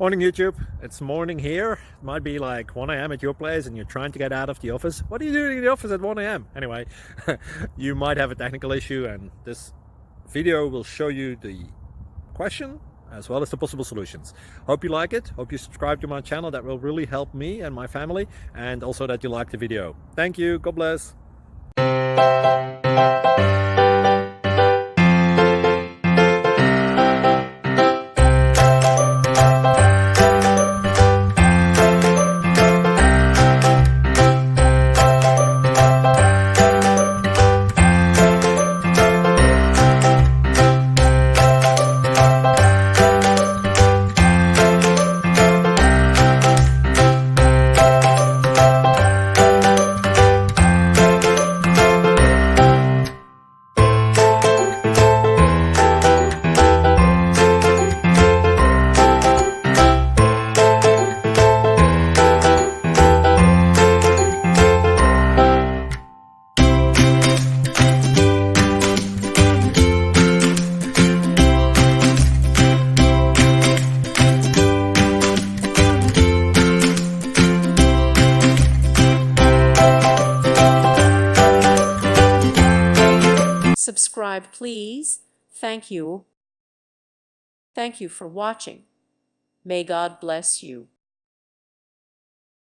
Morning YouTube, it's morning here. It might be like 1 a.m. at your place and you're trying to get out of the office. What are you doing in the office at 1 a.m.? Anyway, you might have a technical issue and this video will show you the question as well as the possible solutions. Hope you like it, hope you subscribe to my channel. That will really help me and my family, and also that you like the video. Thank you, God bless. Subscribe, please. Thank you. Thank you for watching. May God bless you.